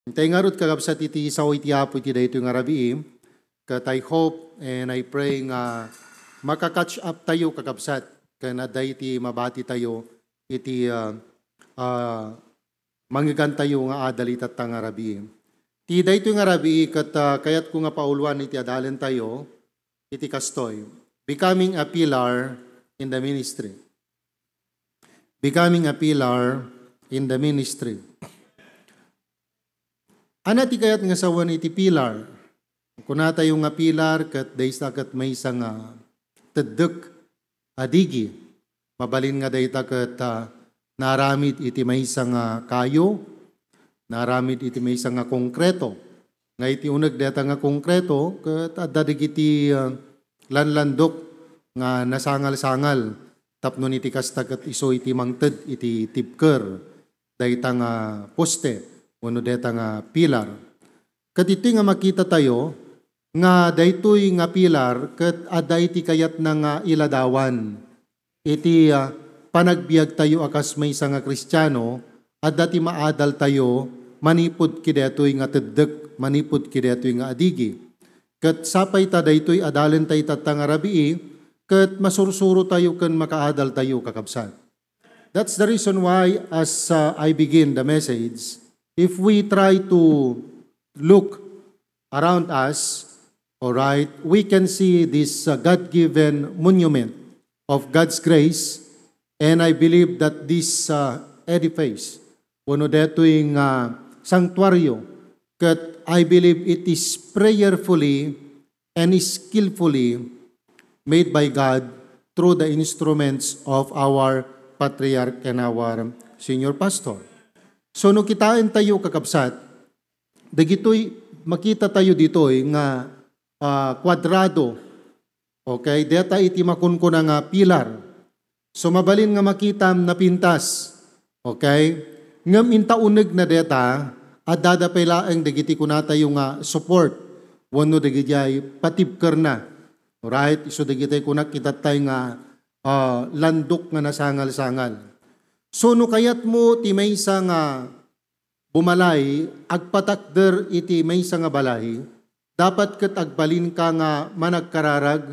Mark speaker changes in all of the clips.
Speaker 1: Tay ngarut kagabsat iti isaw iti apo iti daytoy nga rabii, kat I hope and I pray nga makakatch up tayo kagabsat, kana dayti mabati tayo iti manggigan tayo nga adalitat nga rabii. Ti daytoy nga rabii kat kayat ko nga pauluan iti adalan tayo, iti kastoy, becoming a pillar in the ministry. Becoming a pillar in the ministry. Ana ti kayat nga sawan iti pilar. Kuna tayo nga pilar kat daysa kat may isang tedek adigi. Mabalin nga dayta kat naramid iti may isang kayo, naramid iti may isang konkreto. Nga iti uneg dayta nga konkreto kat adadig iti lanlandok nga nasangal-sangal. Tapno iti kasta kat iso iti mangted iti tipker dayta nga poste. Wano deta nga pilar. Kat iti nga makita tayo, nga daytoy nga pilar, kat aday ti kayat na nga iladawan. Iti panagbiag tayo akas may isa nga Kristiyano, at dati maadal tayo, manipod kidetoy nga teddek, manipod kidetoy nga adigi. Kat sapay ta daytoy adalen tayo tatang rabii, kat masursuro tayo kan makaadal tayo kakabsat. That's the reason why as I begin the message, if we try to look around us, all right, we can see this God-given monument of God's grace, and I believe that this edifice, wano deto'y sanctuaryo, kat I believe it is prayerfully and skillfully made by God through the instruments of our patriarch and our senior pastor. So no kitain tayo kakabsat, dagitoy makita tayo ditoy nga kwadrado. Okay, deta iti makunkuna nga pilar. So mabalin nga makitam na pintas. Okay? Ngam intauneg na deta at dadapay laeng dagiti kunatayo nga support. Wano dagiti patibker na. Alright, iso dagiti kunak itatay nga landok nga nasangal-sangal. So no kayat mo ti maysa nga bumalay, agpatakder iti maysa nga balay, dapat ket agbalin ka nga managkararag,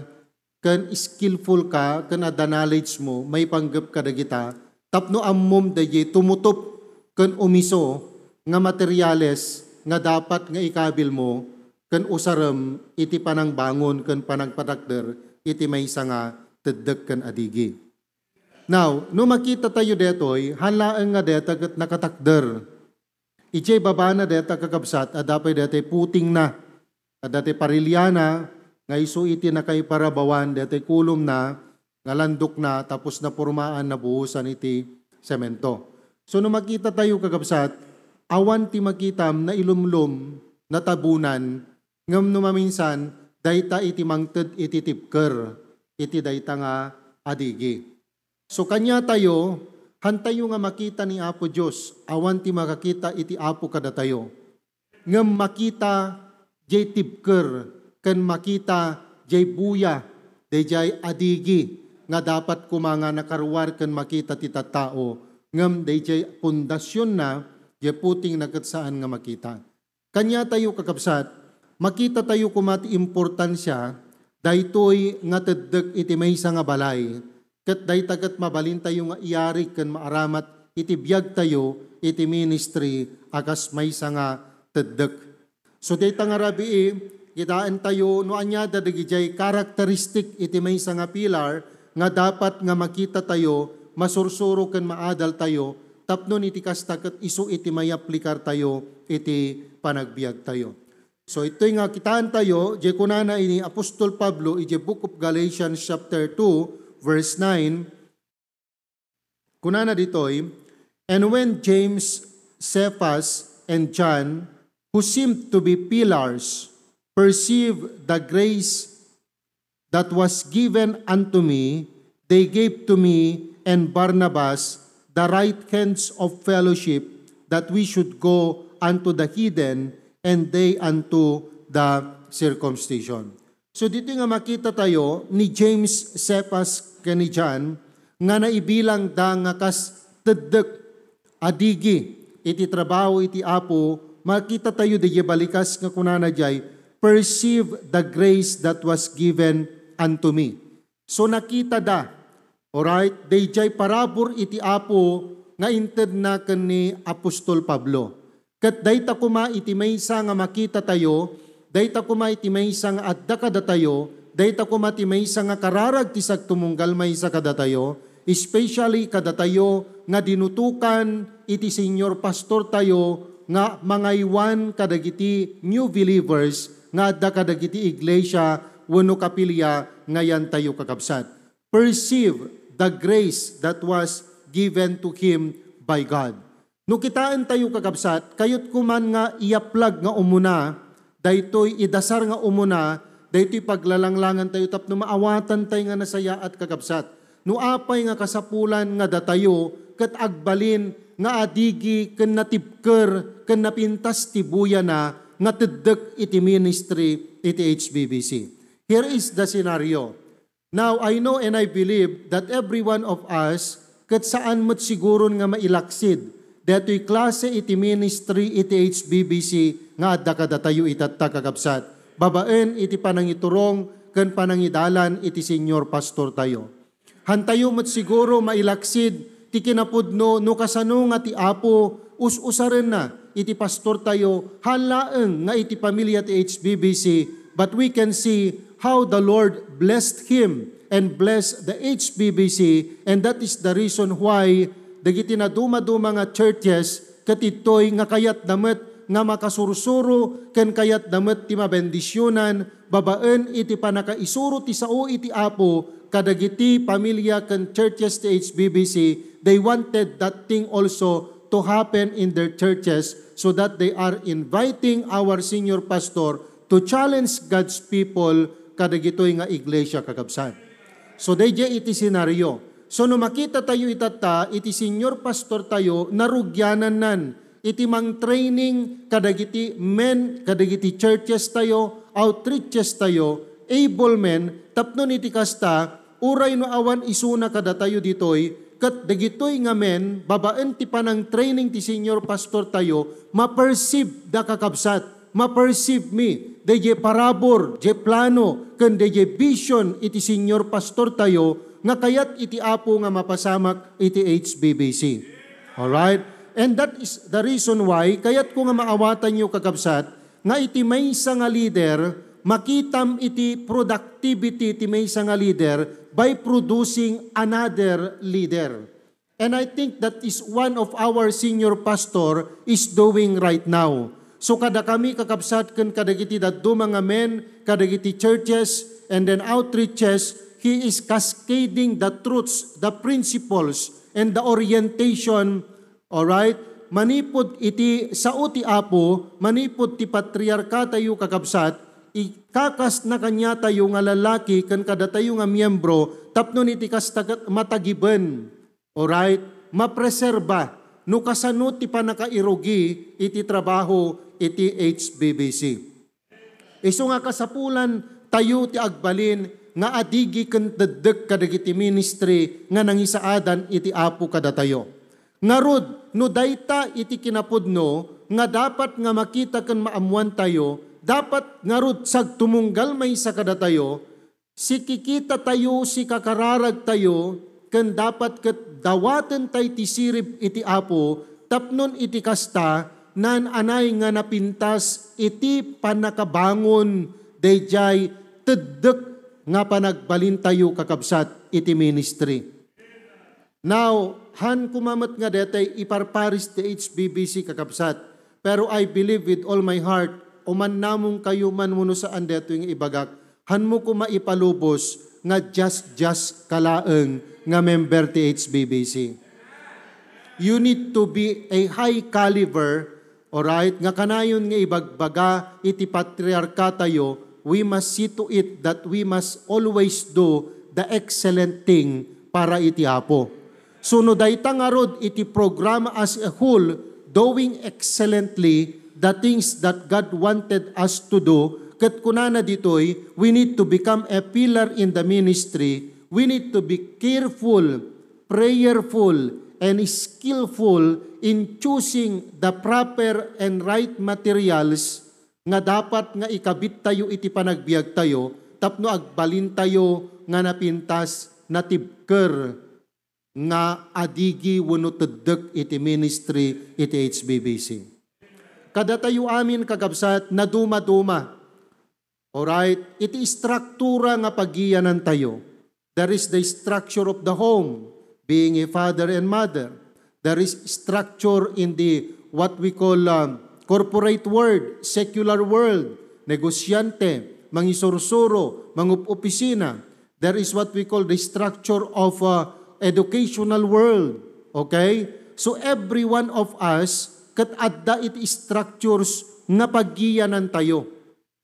Speaker 1: ken skillful ka, ken ada knowledge mo, may panggep ka dagita, tapno ammom dayi tumutop ken umiso nga materyales nga dapat nga ikabil mo, ken usarem iti panangbangon ken panagpatakder iti maysa nga teddek ken adigi. Now, no makita tayo detoy, halaeng nga deta ket nakatakder. Ijay baba na deta kakabsat, adapay deta puting na, adate parilyana, nga iso iti na kay parabawan, deta kulom na, nga landok na, tapos na purmaan na buhusan iti semento. So no makita tayo kakabsat, awan ti makitam na ilumlum, na tabunan, ngam no maminsan, dayta iti mangted iti tipker, iti dayta nga adigi. So kanya tayo, hantayo nga makita ni Apo Diyos, awan ti makakita iti Apo kada tayo. Ngam makita jay tipker, ken makita jay buya, jay adigi, nga dapat kumanga nakaruar ken makita ti tattao, ngam jay pundasyon na, jay puting nagatsaan nga makita. Kanya tayo kakabsat, makita tayo kumati importansya, daytoy nga teddek iti maysa nga balay, ket daytagat mabalin tayo nga iyari ken maaramat iti biag tayo iti ministry akas maysa nga teddek. So dayta nga rabii kitaan tayo no anya dadigijay karakteristik iti maysa nga pilar nga dapat nga makita tayo masursuro ken maadal tayo tapnon iti kasta ket isu iti mayaplikar tayo iti panagbiag tayo. So ito'y nga kitaan tayo je kunana ini Apostol Pablo iti Book of Galatians chapter 2 verse 9, kunana ditoy, and when James, Cephas, and John, who seemed to be pillars, perceived the grace that was given unto me, they gave to me and Barnabas the right hands of fellowship, that we should go unto the heathen, and they unto the circumcision. So dito nga makita tayo ni James, Cephas, ni John, nga naibilang da nga kas teddek adigi iti trabaho iti Apo makita tayo di balikas nga kunana jay, perceive the grace that was given unto me. So nakita da, alright, day jay parabor iti Apo nga inted na ni Apostol Pablo. Kat dayta kuma iti maysa nga makita tayo, dayta kuma iti maysa nga adda kada tayo, dayta kuma iti maysa nga kararag ti sagtumunggal maysa kada tayo, especially kada tayo nga dinutukan iti senior pastor tayo nga mangaywan kadagiti new believers nga adda kadagiti iglesia wenno kapilya ngayan tayo kakabsat. Perceive the grace that was given to him by God. No kitaan tayo kakabsat, kayot kuman nga iaplag nga umuna, daytoy idasar nga umuna, daytoy paglalanglangan tayo tapno maawatan tayo nga nasaya at kakabsat. No apay nga kasapulan nga datayo, kat agbalin nga adigi ken natibker ken napintas tibuya na nga teddek iti ministry iti HBBC. Here is the scenario. Now I know and I believe that every one of us ket saan met siguro nga mailaksid detoy klase iti ministry iti HBBC nga adda kada tayo itatta kakabsat. Babaen iti panangiturong ken panangidalan iti senior pastor tayo. Hantayo met siguro mailaksid ti kinapudno no kasano nga ti Apo us-usaren na iti pastor tayo halaeng nga iti pamilya ti HBBC, but we can see how the Lord blessed him and blessed the HBBC, and that is the reason why dagiti na duma-duma nga churches katitoy nga kayat damet nga makasursuro ken kayat damet ti mabendisyonan babaen iti panakaisuro ti sao iti Apo kadagiti pamilya ken churches ti HBBC. They wanted that thing also to happen in their churches so that they are inviting our senior pastor to challenge God's people kadagitoy nga iglesia kakabsat. So dayjay iti senaryo. So no makita tayo itata, iti senior pastor tayo narugyanan nan iti mang training kadagiti men, kadagiti churches tayo, outreaches tayo, able men, tapnon iti kasta, uray no awan isuna kada tayo ditoy, kat dagitoy nga men, babaen ti panang training ti senior pastor tayo, ma-perceive da kakabsat, ma-perceive me, daye parabor, je plano, ken daye vision iti senior pastor tayo, nga kayat iti Apo nga mapasamak iti HBBC. Alright? And that is the reason why, kayat ko nga maawatan nyo kakabsat, nga iti maysa nga leader, makitam iti productivity iti maysa nga leader by producing another leader. And I think that is one of our senior pastor is doing right now. So kada kami kakabsat ken kadagiti dadto mga men, kadagiti churches, and then outreaches, he is cascading the truths, the principles, and the orientation, alright? Manipod iti sao ti Apo, manipod ti patriarka tayo kakabsat, ikakas na kanya tayo nga lalaki, kan kada tayo nga miyembro, tapnon iti kastagat matagiben, alright? Mapreserba, no kasano ti panakairogi, iti trabaho, iti HBBC. Iso nga kasapulan, tayo ti agbalin, nga adigi ken teddek kadagiti ministry nga nangisaadan iti Apo kada tayo. Ngarud no dayta iti kinapudno nga dapat nga makita ken maamuan tayo, dapat ngarud sagtumunggal maysa kada tayo, si kikita tayo, si kakararag tayo, ken dapat ket dawaten tay ti sirib iti Apo, tapnon iti kasta nan anay nga napintas iti panakabangon dayjay teddek nga panagbalin tayo kakabsat iti ministry. Now, han kumamat nga detay iparparis ti HBBC kakabsat. Pero I believe with all my heart, uman namong kayo man muno saan deto yung ibagak, han mo ko maipalubos nga just kalaeng nga member ti HBBC. You need to be a high caliber, alright, nga kanayon nga ibagbaga iti patriarka tayo, we must see to it that we must always do the excellent thing para iti Apo. So no dayta nga rod iti program as a whole, doing excellently the things that God wanted us to do, ket kunana ditoy, we need to become a pillar in the ministry, we need to be careful, prayerful, and skillful in choosing the proper and right materials nga dapat nga ikabit tayo iti panagbiag tayo, tapno agbalin tayo nga napintas na tibker nga adigi wenno teddek iti ministry iti HBBC. Kada tayo amin kagabsat na duma-duma. Alright? Iti struktura nga pagiyanan tayo. There is the structure of the home, being a father and mother. There is structure in the what we call corporate world, secular world, negosyante, mangisursuro, mangup-opisina. There is what we call the structure of educational world. Okay? So every one of us, kat adda iti structures nga pagiyanan tayo,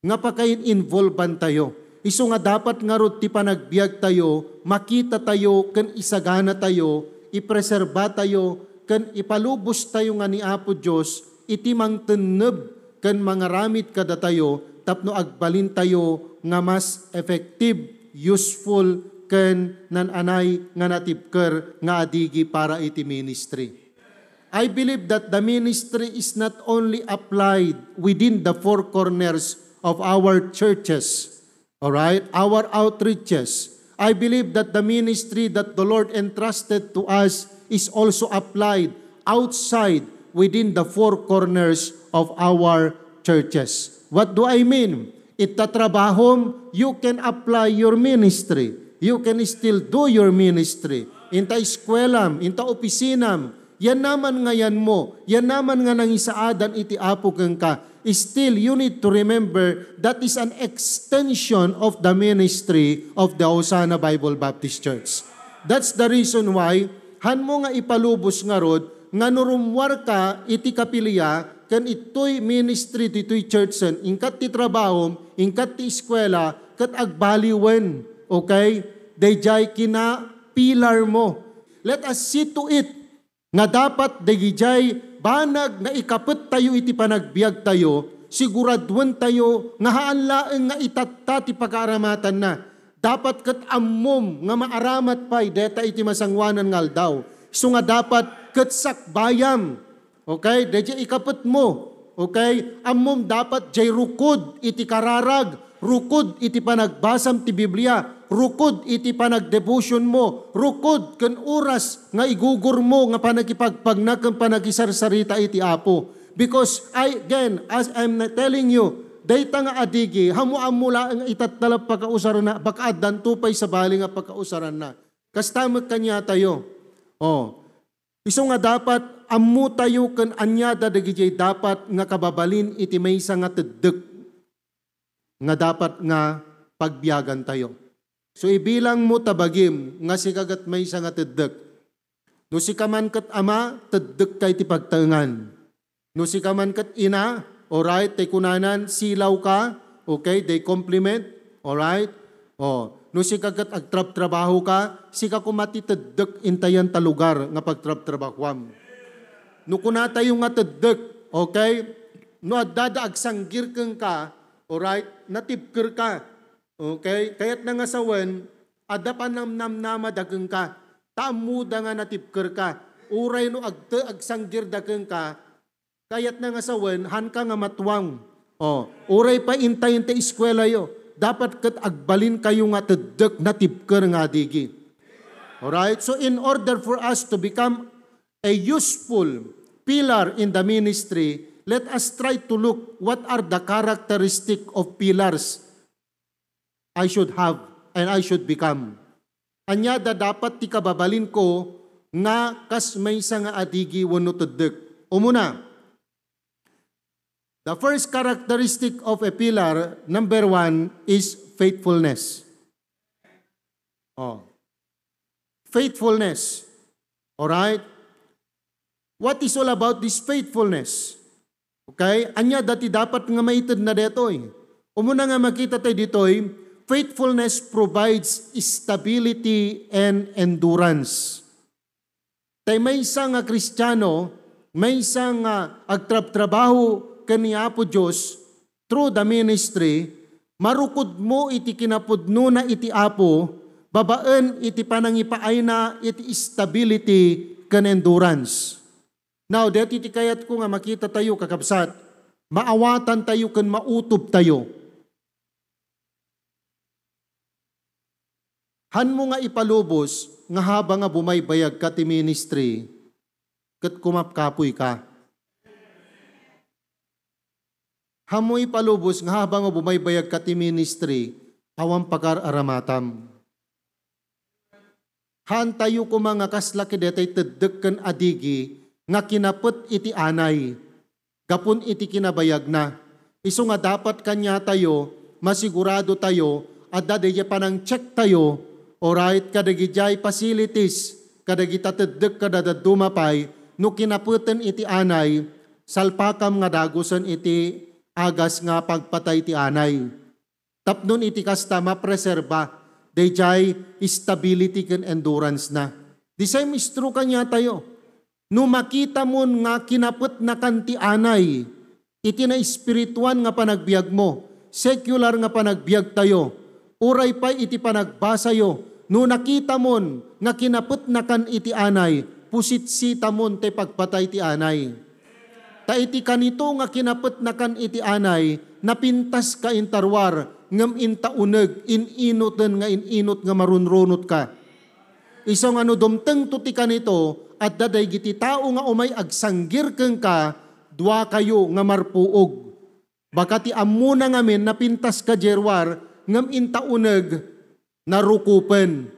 Speaker 1: nga pakain involvean tayo. Iso nga dapat nga rod ti panagbiag tayo, makita tayo, kan isagana tayo, ipreserba tayo, kan ipalubos tayo nga ni Apo Diyos, iti mangteneb, kan mangaramid kada tayo, tapno agbalin tayo nga mas effective, useful, kan nananay nga natibker nga adigi para iti ministry. I believe that the ministry is not only applied within the four corners of our churches, all right, our outreaches. I believe that the ministry that the Lord entrusted to us is also applied outside within the four corners of our churches. What do I mean? Itatrabahom, you can apply your ministry. You can still do your ministry. Inta eskwelam, inta opisinam, yan naman ngayan mo, yan naman nga nangisaadan iti apo kang ka. Still, you need to remember that is an extension of the ministry of the Hosanna Bible Baptist Church. That's the reason why, han mo nga ipalubos nga rod, nga nurumwar ka iti kapilya, kan ito'y ministry, ito'y churchen, ingkat ti trabahom, ingkat ti eskwela, kat agbaliwen, okay? Dayjay kina pilar mo. Let us see to it, nga dapat dayjay banag nga ikapet tayo iti panagbiag tayo, siguraduan tayo nga haanlaeng nga itatta ti pag-aaramatan na. Dapat kat ammom nga maaramat pay deta iti masangwanan nga aldaw. So nga dapat kat sakbayam. Okay? Dayjay ikapet mo. Okay? Ammom dapat jay rukod iti kararag, rukod iti panagbasam ti Biblia, rukod iti panagdevotion mo, rukod ken oras nga igugur mo nga panagipagpagna ken panagisarsarita iti Apo. Because as I'm telling you, dayta nga adigi, hamuamula nga itattalap pagkausaran na, baka addan tupay sa bali nga pagkausaran na. Kastamag kanya tayo. Iso nga dapat, ammo tayo ken anyada dagijay dapat nga kababalin iti maysa nga teddek nga dapat nga pagbiyagan tayo. So ibilang mo tabagim nga si kagat may nga teddek. No si kaman kat ama, teddek kay ti pagtangan. No si kaman kat ina, alright, tay kunanan, silaw ka, okay, they compliment, alright. No si kagat agtrab-trabaho ka, si ka kumati teddek intayan ta lugar nga pagtrab-trabakwam. No kunatay yung nga teddek, okay, no adada agsanggir keng ka, alright, natibker ka. Okay? Kaya't nangasawan, ada pa namnama dagang ka. Taamuda nga natibker ka. Uray no agsanggir dagang ka. Kaya't nangasawan, han ka nga matwang. Uray pa intay eskwela yo. Dapat kat agbalin kayo nga teddek natibker nga digi. Alright? So in order for us to become a useful pillar in the ministry, let us try to look what are the characteristic of pillars I should have and I should become. Anya dapat ti kababalin ko nga kas maysa nga adigi wenno teddek. Umuna, the first characteristic of a pillar, number 1, is faithfulness. Faithfulness. Alright? What is all about this faithfulness? Okay? Anya dati dapat nga maited na detoy. Umuna nga makita tayo ditoy, faithfulness provides stability and endurance. Tay may isa nga Kristiyano, may isa nga agtrab-trabaho kaniya po Diyos through the ministry, marukod mo iti kinapudno na iti Apo, babaan iti panangipaay na iti stability kan endurance. Now, dati kayat ko nga makita tayo kakabsat, maawatan tayo kan mautob tayo. Han mo nga ipalubos, nga habang nga bumaybayag ka ti ministry, kat kumapkapoy ka. Han mo ipalubos, nga habang nga bumaybayag ka ti ministry, awang pag-aramatam. Han tayo ko mga kaslaki detay teddekken adigi, nga kinapet iti anay, gapon iti kinabayag na. Iso nga dapat kanya tayo, masigurado tayo, at dadaya panang check tayo, alright, kadagijay facilities, kadagita teddek kadadadumapay, no kinapeten iti anay, salpakam nga dagusan iti agas nga pagpatay iti anay. Tapnon iti kasta mapreserba, dayjay stability ken endurance na. The same is true kanya tayo. No makita mo nga kinapet na kanti anay, iti na espirituan nga panagbiag mo, secular nga panagbiag tayo, uray pa iti panagbasayo, no nakita mon nga kinapet na kan iti anay, pusit-sita mon te pagpatay ti anay. Ta iti kanito nga kinapet na kan iti anay, napintas ka intarwar, ngam intauneg, ininoten nga ininot nga marunrunot ka. Isang ano dumteng tuti kanito, at daday giti tao nga umay agsanggir keng ka, dua kayo nga marpuog. Baka ti amuna ngamin napintas ka jerwar, ngam intauneg, narukupen.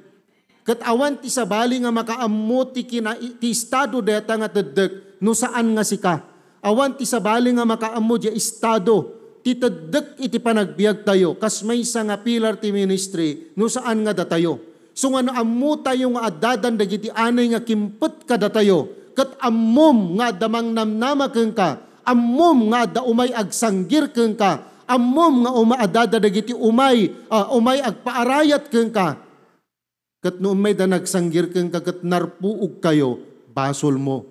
Speaker 1: Kat awan ti sabali nga makaammo ti estado deta nga teddek, no saan nga sika. Awan ti sabali nga makaammo di estado, ti teddek iti panagbiag tayo, kas may isa nga pilar ti ministry, no saan nga datayo. So nga naammo tayo nga adadan dagiti anay nga kimpet ka datayo, kat ammom nga damang namnama keng ka, ammom nga da umay agsanggir keng ka, ammom nga umaadada dagiti umay agpaarayat keng ka. Kat no umay da nagsanggir keng ka, kat narpuog kayo, basol mo.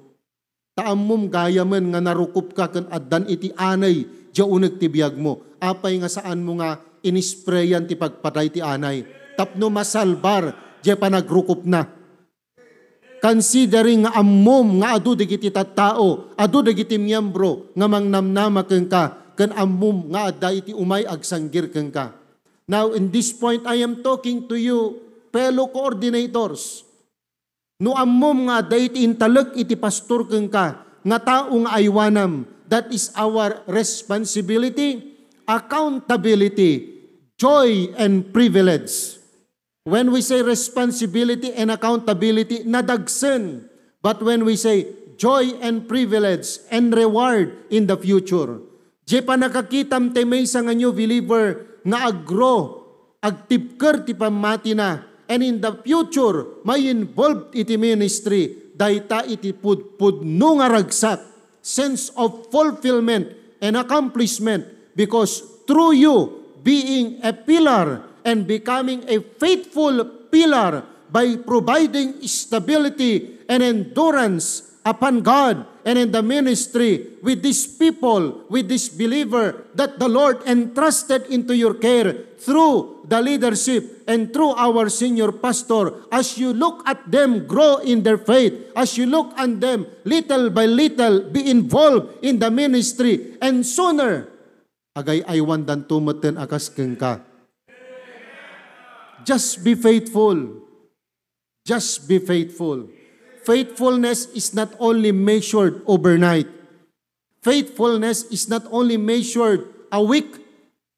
Speaker 1: Taammom gayamen nga narukup ka ken addan iti anay, diya uneg ti biag mo. Apay nga saan mo nga inisprayan ti pagpatay ti anay. Tapno masalbar, diya pa nagrukup na. Considering nga ammom nga adu dagiti tattao, adu dagiti miyembro, nga mangnamnama keng ka, ken ammom nga adda iti umay agsanggir keng ka. Now in this point, I am talking to you, fellow coordinators. No ammom nga adda iti intalek iti pastor keng ka, nga tao nga aywanam, that is our responsibility, accountability, joy and privilege. When we say responsibility and accountability, nadagsen. But when we say joy and privilege and reward in the future, di pa nakakitam te may sa nga new believer nga agro, agtipker ti pamati na, and in the future, may involved iti ministry, dayta iti pudno nga ragsak, sense of fulfillment and accomplishment, because through you, being a pillar and becoming a faithful pillar by providing stability and endurance upon God and in the ministry with these people, with this believer that the Lord entrusted into your care through the leadership and through our senior pastor. As you look at them grow in their faith, as you look at them little by little be involved in the ministry, and sooner agay aywan dan tumeten akas keng ka. Just be faithful. Just be faithful. Faithfulness is not only measured overnight. Faithfulness is not only measured a week,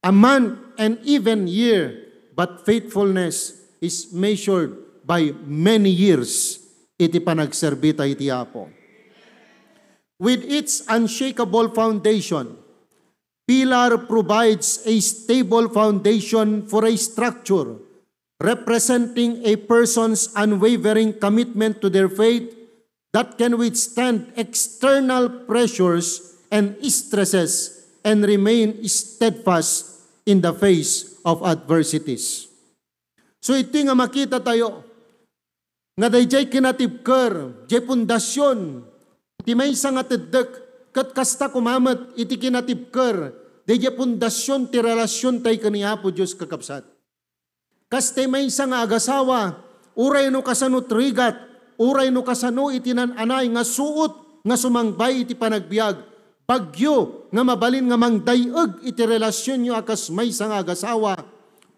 Speaker 1: a month, and even year. But faithfulness is measured by many years. Iti panagserbita iti Apo. With its unshakable foundation, Pilar provides a stable foundation for a structure representing a person's unwavering commitment to their faith that can withstand external pressures and stresses and remain steadfast in the face of adversities. So iti nga makita tayo, nga dayjay kinatibker, jay pundasyon, ti maysa nga teddek, kat kasta kumamat, iti kinatibker, dayjay pundasyon ti relasyon tay kaniapo Diyos kakabsat. Kaste may isang agasawa, uray no kasanot rigat, uray no kasano itinan anay nga suot nga sumangbay iti panagbiag, bagyo nga mabalin nga mangdayeg iti relasyon nyo akas may nga agasawa,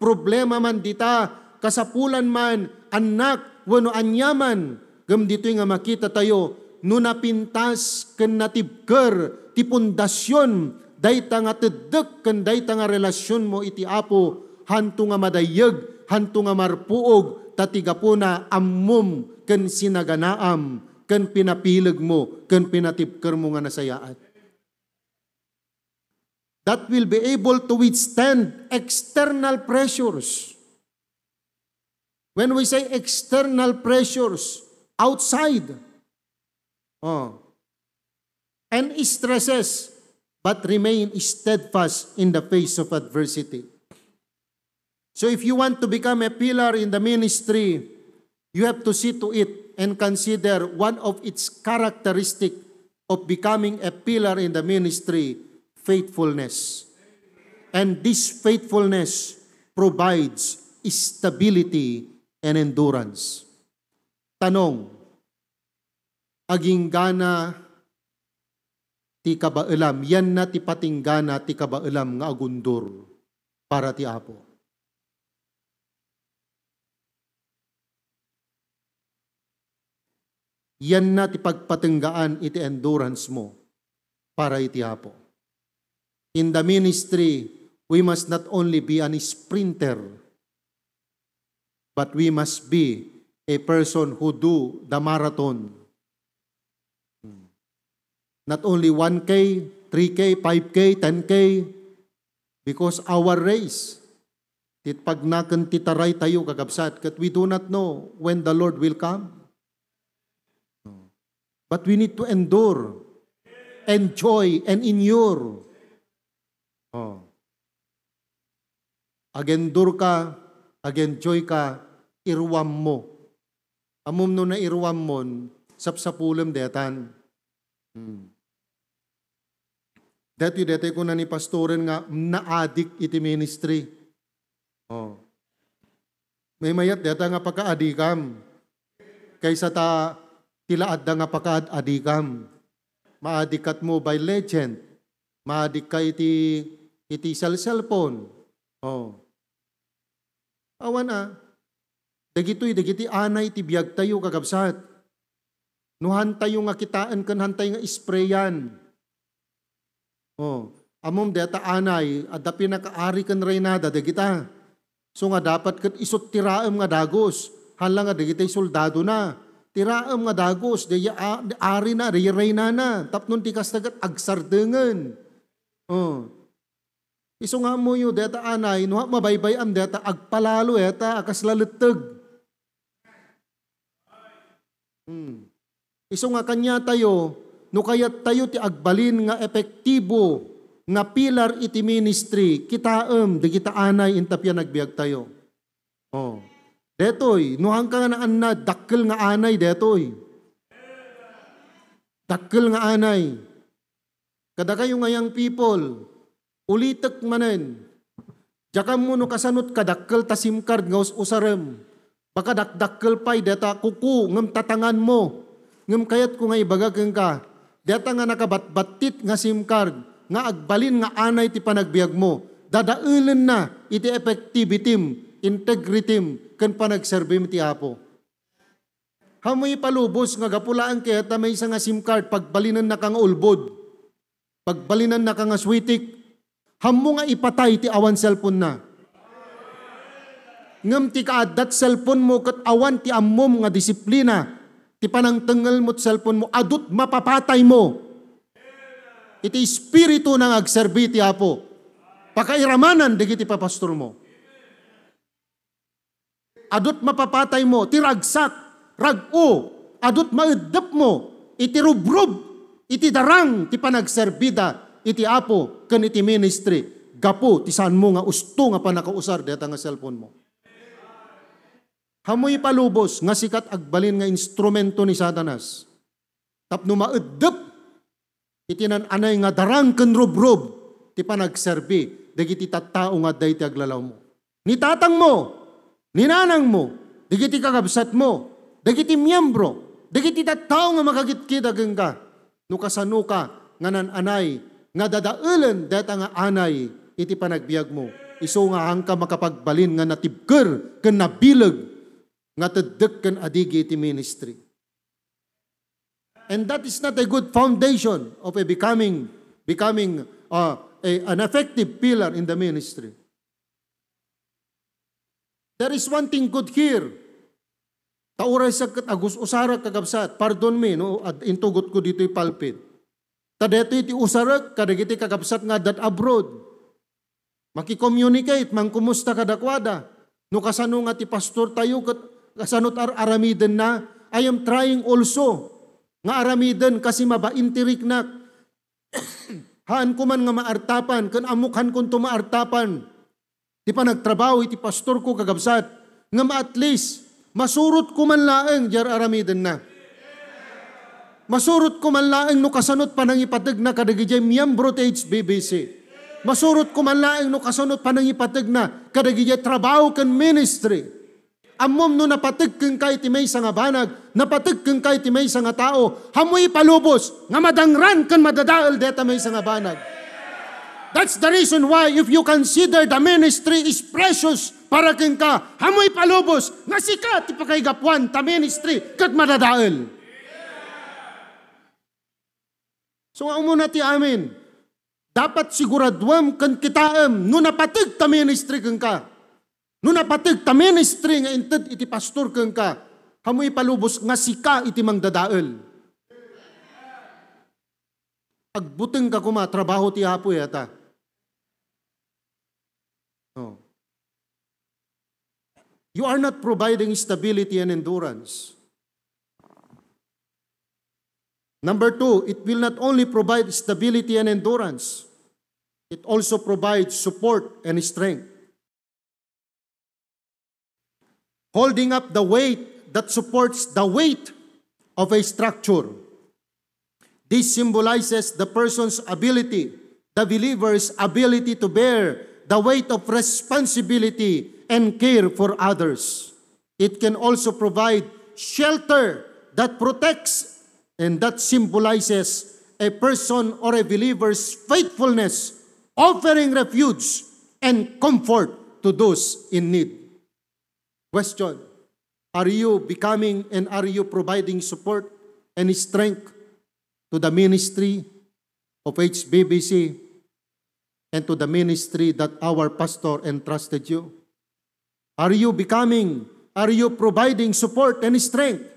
Speaker 1: problema man dita, kasapulan man, anak, wano anyaman, gam dito'y nga makita tayo, no napintas ken natibker ti pundasyon dayta nga teddek ken dayta nga relasyon mo iti Apo hanto nga madayeg hanto nga marpuog tatigapuna ammom ken sinaganaam ken pinapileg mo ken pinatibker mo nga nasayaan. That will be able to withstand external pressures. When we say external pressures outside, and stresses, but remain steadfast in the face of adversity. So if you want to become a pillar in the ministry, you have to see to it and consider one of its characteristic of becoming a pillar in the ministry, faithfulness. And this faithfulness provides stability and endurance. Tanong, aging gana ti kabailam, yan na ti patinggana ti kabailam nga agundur para ti Apo. Yan na ti pagpatenggaan iti endurance mo para iti Apo. In the ministry, we must not only be an sprinter, but we must be a person who do the marathon. Not only 1K, 3K, 5K, 10K, because our race, pag nakan titaray tayo kagabsat, kat we do not know when the Lord will come. But we need to endure, enjoy, and endure. Ag-endure ka, ag-enjoy ka, irwam mo. Amom no na irwam mo, sapsapulam detan. Dati ko na ni pastoren nga naadik iti ministry. May mayat data nga pagkaadikam. Kaysa ta tilaad da nga pagkaadikam. Maadikat mo by legend. Maadik ka iti cellphone. Awan dagiti anay ti biyag tayo kagabsat. No hantay yung nga kitaan kan hantay nga sprayan. Amom deta anay, adda pinakaari kan reynada dagita. So nga dapat kat isot tiraem nga dagos. Hala nga dagitay soldado na. Tiraem nga dagos, daya ari na, daya reyna na. Tapnon ti kastagat agsardengen. Iso nga mo yung deta anay, no mabaybay am deta agpalalo eta akas laleteg. Iso nga kanya tayo, no kayat tayo ti agbalin nga epektibo nga pilar iti ministry, kitaem, di kita anay intapya nagbiag tayo. Detoy, no hang ka nga naan na, dakkel nga anay, detoy. Dakkel nga anay. Kada kayo ngayang people, ulitek manen, jakam mo no kasanot kadakkel ta SIM card nga usarem, baka dakdakkel pay deta kuku, ngam tatangan mo, ngam kayat ko nga ibagageng ka, deta nga nakabatbatit nga SIM card, nga agbalin nga anay ti panagbiag mo, dadailen na iti effectivitim, integritim, kan panagserbi ti Apo. Hamoy palubos nga gapulaan kaya ta may isang nga SIM card, pagbalinan na kang ulbod, pagbalinan na kang switik, hamo nga ipatay ti awan cellphone na. Ngam ti kaadat cellphone mo kat awan ti ammom nga disiplina, ti panangtengal mo't cellphone mo, adut mapapatay mo. Iti espiritu ng agserbi ti Apo. Pakairamanan digiti papastor mo. Adut mapapatay mo, ti ragsak, rag-o, adut maedep mo, iti rubrub, iti darang, ti panagserbida, iti Apo, ken iti ministry, gapo, ti saan mo nga usto nga panakausar, deta nga cellphone mo. Hamoy palubos, nga sikat agbalin nga instrumento ni Satanas. Tapno maedep, iti nananay nga darang ken rubrub, ti panagserbi, dagiti tattao nga day ti aglalaw mo. Ni tatang mo, ni nanang mo, dagiti kakabsat mo, dagiti miyembro, Dagiti tattao nga makagitkidag ka. No kasano ka nga nananay nga dadaulen deta nga anay iti panagbiag mo. Iso nga hangka makapagbalin nga natibker ken nabileg nga teddek ken adigi iti ministry. And that is not a good foundation of a becoming an effective pillar in the ministry. There is one thing good here. Tauray sa agus usara kagabsat. Pardon me, no? At intugot ko dito palpit. Tadeto iti usarak, kadagiti kagabsat nga dat abroad. Maki-communicate, mangkumusta kadakwada. No kasano nga ti pastor tayo, kasanot aramiden na, I am trying also. Nga aramiden kasi mabaintiriknak. Haan ko man nga maartapan, kan amukhan kong tumaartapan. Di pa nagtrabaho iti pastor ko kagabsat. Nga at least, masurot ko man laeng, jar aramiden na. Masurot ko man laeng no kasanot panangipatag na kadagijay miyembro ti HBBC. Masurot ko man laeng no kasanot panangipatag na kadagijay trabaho kan ministry. Amom no napatag keng kay ti may nga banag, napatag keng kay ti may nga tao, hamoy palubos, nga madangran kan madadaal deta may nga banag. That's the reason why if you consider the ministry is precious para keng ka, hamoy palubos, nga sikat ti pakaigapuan ta ministry kat madadaal. So ang muna ti amin, dapat siguraduam kan kitaem, no napatag ta ministry keng ka. No napatag ta ministry nga inted iti pastor keng ka, hamoy palubos nga sika iti mangdadael. Agbuteng ka kuma, trabaho ti hapoy ata. Oh. You are not providing stability and endurance. Number 2, it will not only provide stability and endurance, it also provides support and strength. Holding up the weight that supports the weight of a structure. This symbolizes the person's ability, the believer's ability to bear the weight of responsibility and care for others. It can also provide shelter that protects and that symbolizes a person or a believer's faithfulness, offering refuge and comfort to those in need. Question, are you becoming and are you providing support and strength to the ministry of HBBC and to the ministry that our pastor entrusted you? Are you providing support and strength?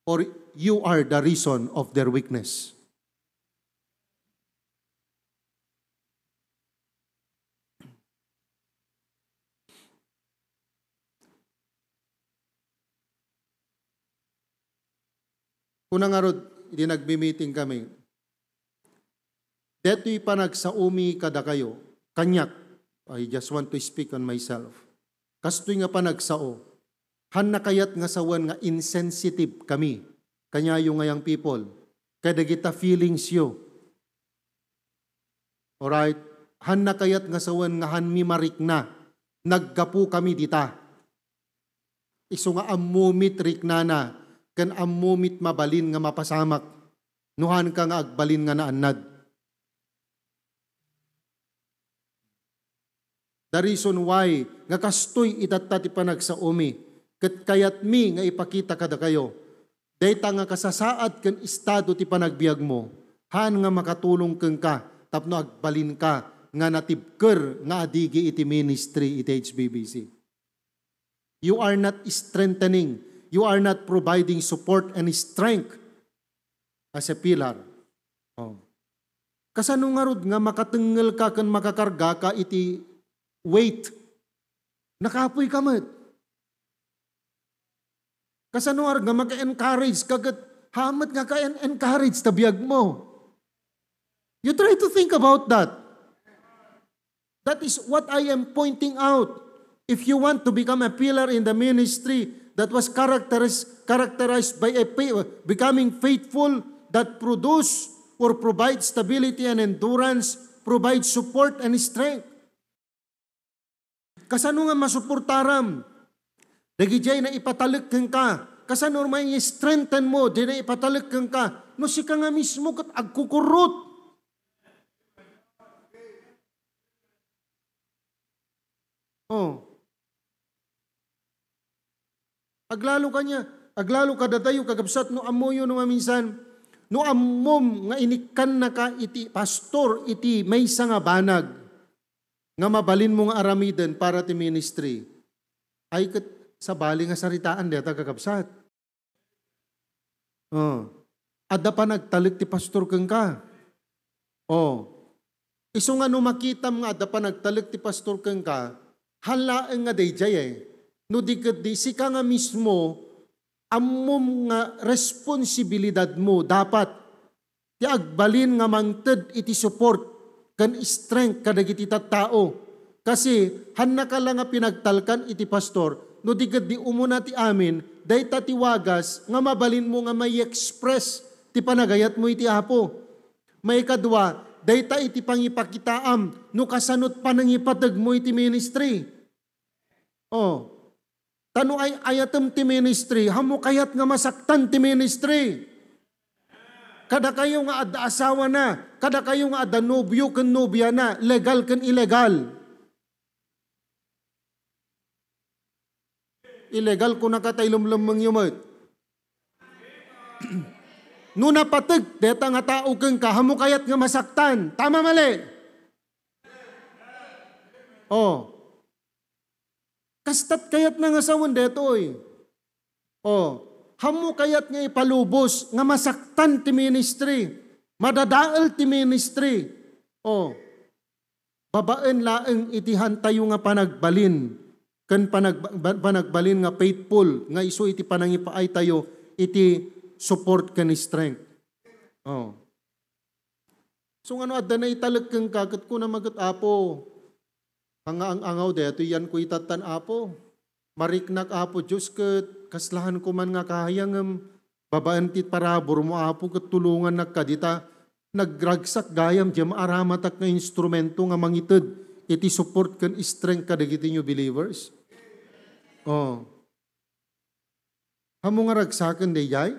Speaker 1: Or you are the reason of their weakness? Kuna nga rod, hindi nagbi-meeting kami. Deto'y panagsaumi kada kayo, kanyak. I just want to speak on myself. Kasto'y nga panagsao, han na kayat nga sawan nga insensitive kami. Kanya yung ngayang people. Kada kita feelings yo. Alright? Han na kayat nga sawan nga han mi marik na. Naggapu kami dita. Iso nga ammumit riknana. Kan ammumit mabalin nga mapasamak. Nuhan ka nga agbalin nga naanad. The reason why nga kastoy itatati panagsaumi. Kat kayat mi nga ipakita kada kayo. Dayta nga kasasaad kan estado ti panagbiag mo. Han nga makatulong keng ka. Tapno agbalin ka nga natibker nga adigi iti ministry iti HBBC. You are not strengthening. You are not providing support and strength as a pillar. Oh. Kasano nga rod nga makatengel ka kan makakarga ka iti weight. Nakapoy ka mat. Kasano nga maka-encourage kagat hamat nga ka-encourage tabiyag mo. You try to think about that. That is what I am pointing out. If you want to become a pillar in the ministry that was characterized by becoming faithful, that produce or provide stability and endurance, provide support and strength. Kasano nga masuportaram? Dagijay na ipatalik keng ka, Kasano may strengthen mo, di na ipatalik kang ka. No si ka nga mismo kat agkukurot. Oh. Aglalo ka datayo kagabsat no amoyo no maminsan, no ammom nga inikan na ka iti pastor iti may nga banag, nga mabalin mo nga aramiden para ti ministry, ay kat sa bali nga saritaan deta kagabsat. Oh. Adda pa nagtalik ti pastor kang ka. Oh. Iso nga no makita nga adda pa nagtalik ti pastor kang ka, halaan nga dayjay eh. No di sika nga mismo, ammom nga responsibilidad mo dapat ti agbalin nga mangted iti support kan strength kadagiti tattao. Kasi hanna ka lang nga pinagtalkan iti pastor, no di umuna ti amin, day tatiwagas nga mabalin mo nga may express ti panagayat mo iti apo. May kadwa, day ta iti pangipakitaam, no kasanot pa nang ipatag mo iti ministry. Oh. Tano ay ayatem ti ministry, hamo kayat nga masaktan ti ministry. Kada kayo nga adda asawa na, kada kayo nga adda nobyo ken nobya na, legal ken illegal. Illegal ko nakataylumlumang yumot. No napatag, deta nga tao keng ka, hamo kayat nga masaktan. Tama mali? Oh. Kastat kayat na nga sawan detoy. Oh, hamo kayat nga ipalubos nga masaktan ti ministry. Madadaal ti ministry. Oh, babaen laeng itihan tayo nga panagbalin. Ken panagbalin nga faithful nga iso iti panangipaay tayo iti support ken strength. Oh. So ano adda na italag kang kagat ko na magat apo. Ang angaw deto yan ko itatan apo. Mariknak apo Diyos ket kaslahan ko man nga kahayang babaan tit parabor mo apo ket tulungan nagkadita nagragsak gayam di maaramatak nga instrumento nga mangited iti support ken strength kadagiti new believers. Oh. Hamo nga ragsaken deyay.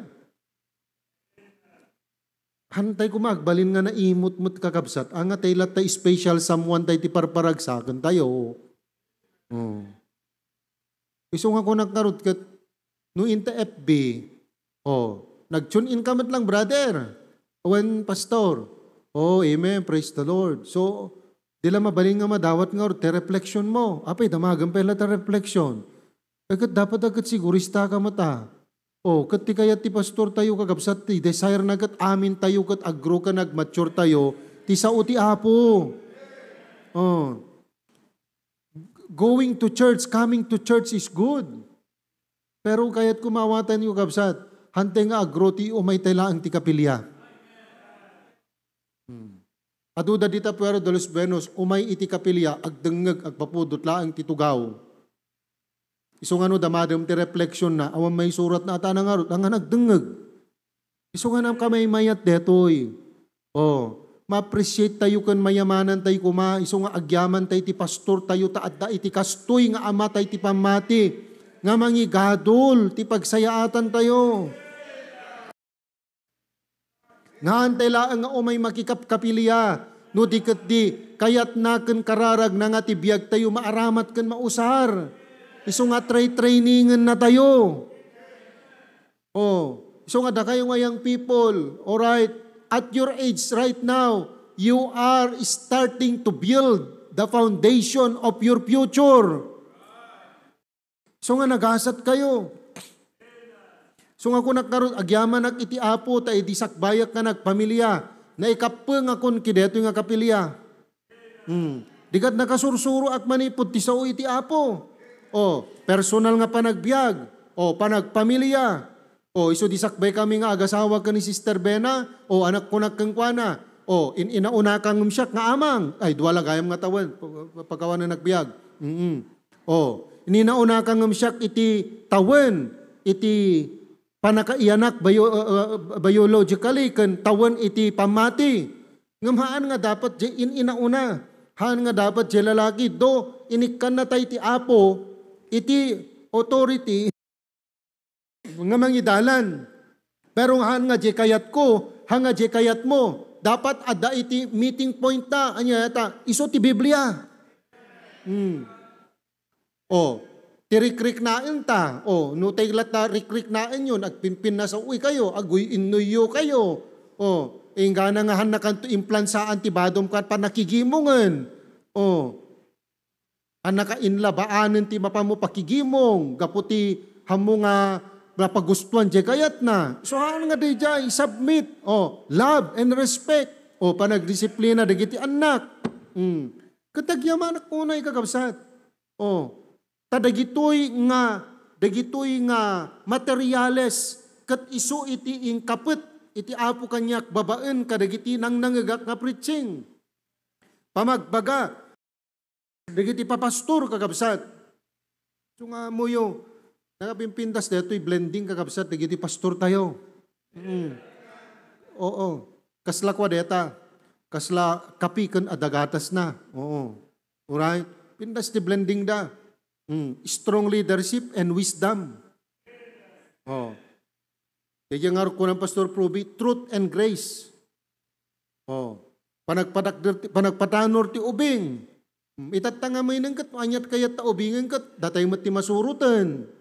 Speaker 1: Hantay ko magbalin nga na imot-mot kakabsat. Ang nga taylat tayo special someone tayo ti parparagsakan tayo. Oh. Iso nga ko nagkarot kat no inta FB. Oh, nag-tune in ka mat lang brother. When pastor. Oh, amen, praise the Lord. So, dila mabalin nga madawat nga te reflection mo. Apay damagan pala ta reflection. Agad dapat agad sigurista ka mata. Oh, kat ti kaya ti pastor tayo kagabsat ti desire na kat amin tayo kat agro ka nagmature tayo ti sao ti apo. Oh. Going to church, coming to church is good. Pero kaya't kumawatan yung kagabsat, hantay nga agro ti umay taylaang ti kapilya. Aduda dita pero dalos benos umay iti kapilya agdengeg agpapudot laang ti tugaw. Iso nga no damadam ti reflection na, awan may surat na ata nangarot, ang nagdengeg. Iso nga nam kamay mayat detoy. Oh, ma-appreciate tayo kan mayamanan tayo kuma, iso nga agyaman tayo ti pastor tayo taadda iti kastoy nga ama tayo ti pamati, nga mangigadol ti pagsayaatan tayo. Nga antay laang nga umay makikapkapilya, no di ket di, kayat naken kararag na nga ti biag tayo maaramat ken mausar. Iso nga trainingen na tayo. Oh, iso nga da kayo nga young people. Alright, at your age right now, you are starting to build the foundation of your future. So nga nagasat kayo. So nga kung nagkaroon, agyaman nag iti apo, ta idisakbayak ka nagpamilya, na ikapeng akon kideto nga kapilya. Dikat nakasursuro at manipod ti sao iti apo. O, personal nga panagbiag. O, panagpamilya. O, iso disakbay kami nga agasawa ka ni Sister Bena. O, anak ko nagkangkwana. O, inauna kang umsyak nga amang. Ay, duwala gayam nga tawan. Pagkawan na nagbiag. O, ininauna kang umsyak iti tawan. Iti panakaianak biologically. Kan tawan iti pamati. Ngamahan nga dapat inauna. Haan nga dapat di lalaki. Do, inikan na tayo ti apo. Iti authority, nga mangidalan. Pero han nga di kayat ko, hanga di kayat mo, dapat ada iti meeting point ta, anya yata, iso ti Biblia. O, tirikrik nain ta, o, no taylat na rikrik nain yun, agpimpin na sa uwi kayo, aguy inuyo kayo, o, nga na nga hanakan to implansaan ti badom ka pa nakigimongan, o, anaka inlabaanan ti mapamu pakigimong, gaputi hamo nga napagustuhan di kayat na. So ano nga di jay, submit, o, love and respect, o, panagdisiplina dagiti anak. Katagyaman anak ko na ikakabsat. O, dagitoy nga materyales kat isu iti ingkapet iti apo kanyak babaen kadagiti nang nangagak nga preaching. Pamagbaga dagiti papastor kakabsat. So nga mo yo nakapimpintas detoy blending kakabsat dagiti pastor tayo. Oo. Kasla kwa deta. Kasla kapiken adagatas na. Oo. Alright? Pintas di blending da. Strong leadership and wisdom. Oh. Kaya nga ko ng Pastor Proby, truth and grace. Oh. Panagpatanor ti ubing. Itatanga may nang kat, anyat kayat ta ubingan kat, datay mat ti masurutan.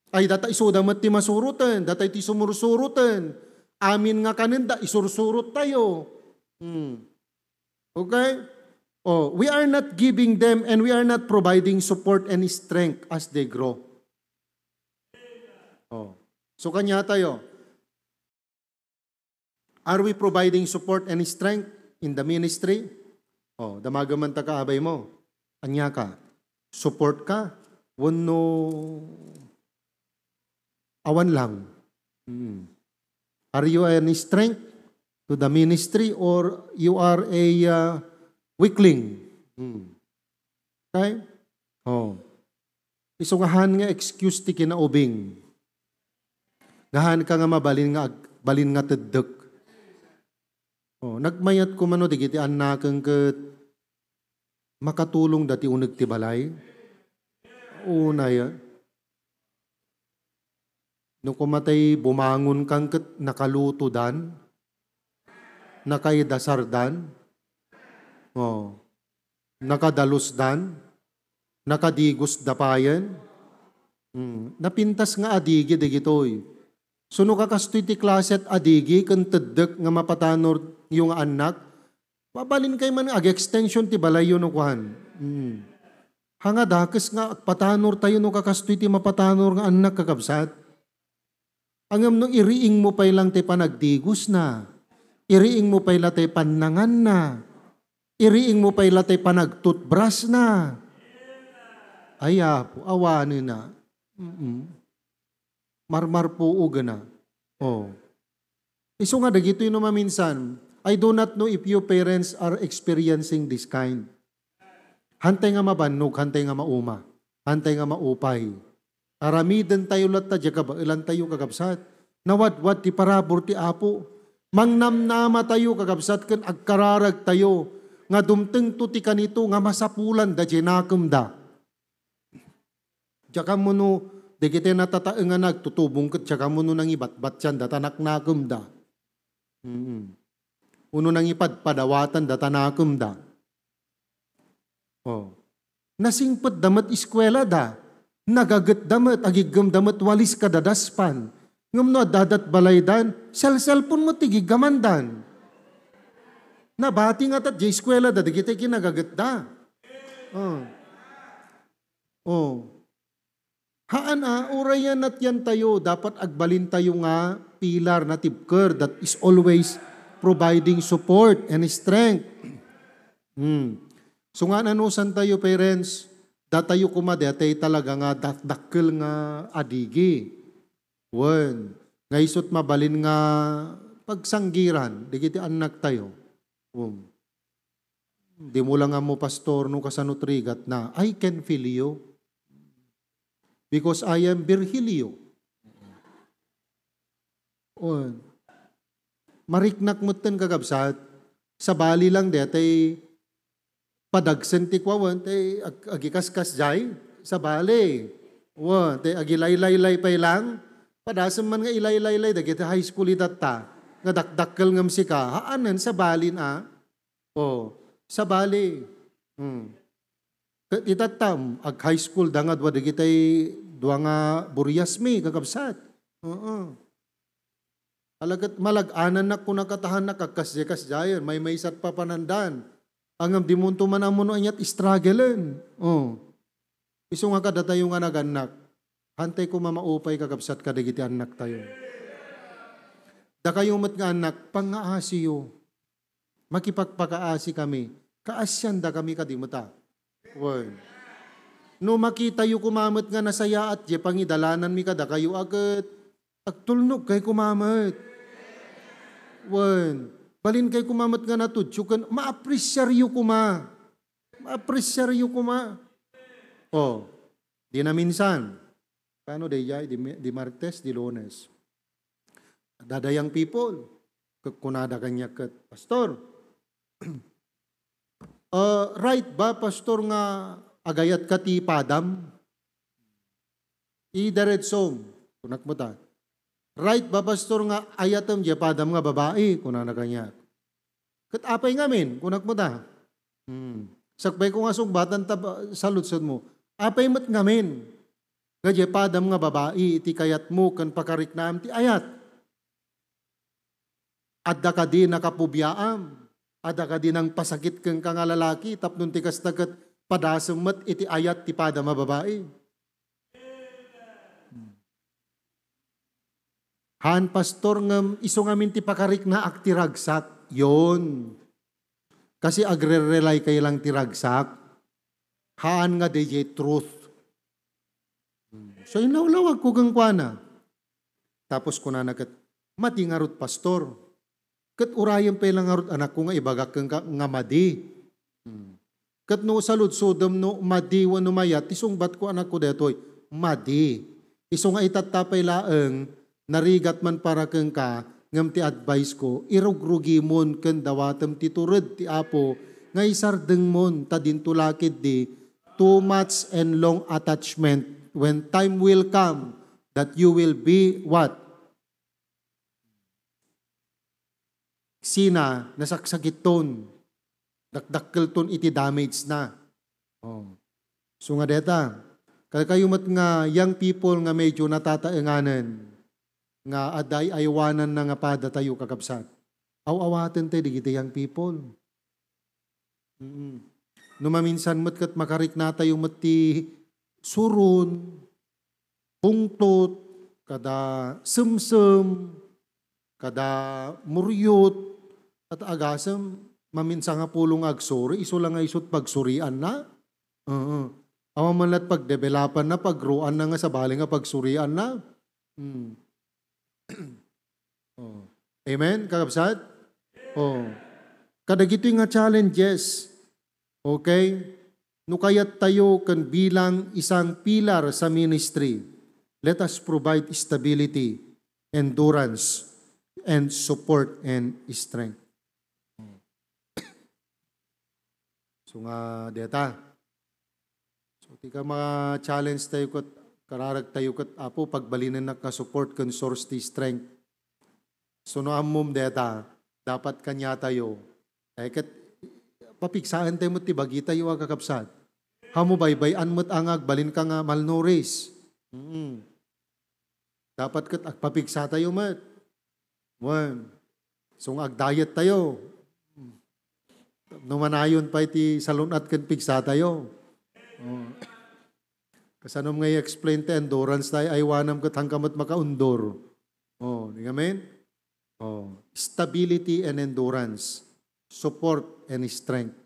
Speaker 1: Ay datay isoda mat ti masurutan, datay ti sumursurutan. Amin nga kaninda, isursurut tayo. Okay? Oh, we are not giving them and we are not providing support and strength as they grow. Oh. So kanya tayo, are we providing support and strength in the ministry? Oh, damagaman ta kaabay mo. Anya ka, support ka, wano awan lang. Are you an strength to the ministry or you are a weakling? Okay? Oh. Isungahan nga excuse ti kinaubing. Gahan ka nga mabalin nga teddek. Oh, nagmayat ko mano digiti annakeng ket makatulong dati uneg ti balay. Una ya. No kumatay bumangon kang ket nakaluto dan, nakaidasardan. Oh. Nakadalusdan, nakadigos dapayan. Napintas nga adigi digitoy. Suno kakastoy ti klase at adigi ken teddek nga mapatanor yung anak. Mabalin kay man ag-extension ti balayo no kuhan. Hanga dakes nga patanor tayo no kakastoy ti mapatanor nga anak kakabsat. Angam no iriing mo pay lang ti panagdigos na. Iriing mo pay lang ti panangan na. Iriing mo pa'y latay panagtutbras na. Ay, po, awanin na. Marmar po uga na. Oh. Iso nga, dagito yun maminsan, I do not know if your parents are experiencing this kind. Hantay nga mabanog, hantay nga mauma, hantay nga maupay. Aramidan tayo latta, ilan tayo kagabsat. Nawad-wad ti parabor ti apo. Mangnamnama tayo kagabsat, kan agkararag tayo. Nga dumteng tuti kanito nga masapulan da jenakem da. Tsaka mo no, di kita natatae nga nagtutubong kat tsaka mo no nang ibat-bat yan da tanak-nakem da. Uno nang ipadpadawatan da tanakem da. Oh. Nasingpet damat iskwela da. Nagagat damat, agigam damat walis kadadaspan. Ngam no dadat balaydan, cellphone mo tigigamandan. Nabati nga tat di eskwela da, digitay kinagagat da. Haan urayan at yan tayo, dapat agbalin tayo nga pilar na tibker that is always providing support and strength. So nga nanusan tayo parents, datayo kumadatay talaga nga dakkel nga adigi. One, nga isot mabalin nga pagsanggiran, digiti anak tayo. Di mo lang nga mo pastor no kasanutrigat na, I can feel you because I am Virgilio. Mariknak mo ten kagabsat, sa bali lang de, tay padagsen ti kwawan, tay agikaskas jay, sa bali. Tay agilaylay pay lang, Padasam man nga ilay-ilay, dagiti high school itata, nga dakdakkel ngam si ka, haanan sa balin sa bali. Itatam, ag high school, dangad wa dagitay duwa nga buryasmi, kakabsat. Alagat malag-anan na kung nakatahan na kakasyakas jayan, may sat pa panandan. Angam di mo man mo anyat strugglein. Iso nga kada tayo nga naganak, hantay ko mamaupay kakabsat kadagiti anak tayo. Da kayo mat nga anak, pangaasiyo. Makipagpakaasi kami. Kaasyan da kami kadimata. No makita yu kumamat nga nasaya at ye pangidalanan mi kada kayo agad. Agtulnog kay kumamat. Balin kay kumamat nga natudsyukan, ma-appreciar yu kuma. Ma-appreciar yu kuma. Di na minsan. Kano di Martes, di Lunes. Dadayang people. Kunada kanya kat, Pastor, right ba, Pastor, nga agayat ka ti padam? Idaretsom, kunak mo ta. Right ba, Pastor, nga ayatam di padam nga babae? Kunana kanya. Kat apay ngamin, kunak mo ta. Sakbay ko nga sugbatan sa lutsod mo. Apay mat ngamin. Nga di padam nga babae, iti kayat mo, kan pakariknaam ti ayat. Adda ka di nakapubyaam. Adda ka di nang pasakit kang kangalalaki, tapnon ti kastagat padasamat iti ayat ti padam nga babae. Han pastor ngam iso ngamin ti pakarik na aktiragsak. Yon. Kasi agre-relay kayo lang tiragsak. Haan nga DJ truth. So inlawlawag ko kang kuana. Tapos kuna nagat, mati nga rut pastor. Kat urayan pa lang nga rut anak ko nga ibagak kang nga madi. Kat no salud sodom no madi wano mayat, isong bat ko anak ko detoy, madi. Isong nga itatapay laeng, narigat man para kang ka, ngam ti advice ko, irugrugi mon ken dawatem ti tured ti apo, nga isardeng mon tadintulakid di, too much and long attachment, when time will come, that you will be what? Sina, nasaksakit ton, dakdakkel ton iti damage na. So nga deta, kakayumat nga young people nga medyo natataenganan, nga aday aywanan na nga pada tayo kakabsat. Aw-awaten tayo digiti young people. Numaminsan mat kat makarik na tayo mati surun, pungtot, kada sumsum, kada muryot, at agasam, maminsan nga pulong agsuri, iso lang nga isot pagsurian na. Awaman at pagdebelapan na, pagruan na nga sa bali nga pagsurian na. Amen, kakabsat? Kadagito nga challenges. Okay? No kayat tayo kan bilang isang pilar sa ministry, let us provide stability, endurance, and support and strength. So nga, deta. So, tika ma-challenge tayo kat kararag tayo kat apo pagbalinan na ka-support kan source ti strength. So no amom deta, dapat kanya tayo. Ay kat papiksaan tayo mo ti bagi tayo kakapsat. Hamo baybayan mo't angag, balin ka nga malnourished. Dapat kat agpapiksa tayo mat. So ag-diet tayo. Numanayon pa iti salunat kan piksa tayo. Kasanom nga i-explain te endurance tayo, aywanam kat hangkamot makaundor. Di amen? Stability and endurance, support and strength.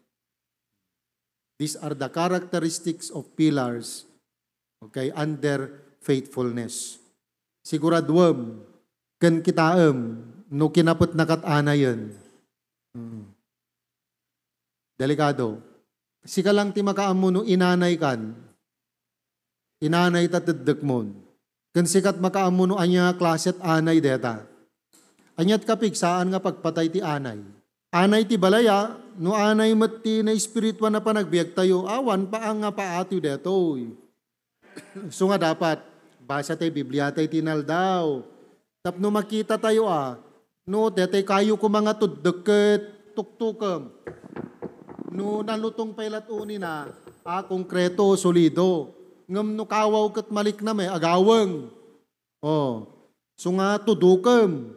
Speaker 1: These are the characteristics of pillars, okay, under faithfulness. Siguraduam, kan kitaam, no kinapot na katana yan. Delikado. Sika lang ti makaam no inanay kan, inanay tataddak mo. Kan sikat makaam no anya klaset anay deta. Anyat kapig saan nga pagpatay ti anay. Anay ti balaya, no anay mat ti na espirituan na panagbiag tayo, awan pa ang nga paati deto. So nga dapat, Basa tayo, Biblia tayo tinaldaw. Tapno makita tayo no, detay kayo ko mga tuddeket, tuktukam. No, nalutong pailat uni na, konkreto, solido. Ngam no kawaw kat malik na may agawang. Oh, so nga tudukam.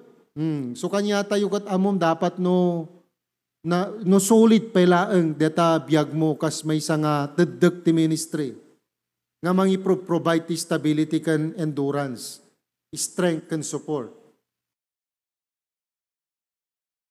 Speaker 1: So kanya tayo kat amom dapat no sulit pailaeng deta biyag mo kas may nga tuddek ti ministry. Nga mangi provide ti stability kan endurance, strength kan support.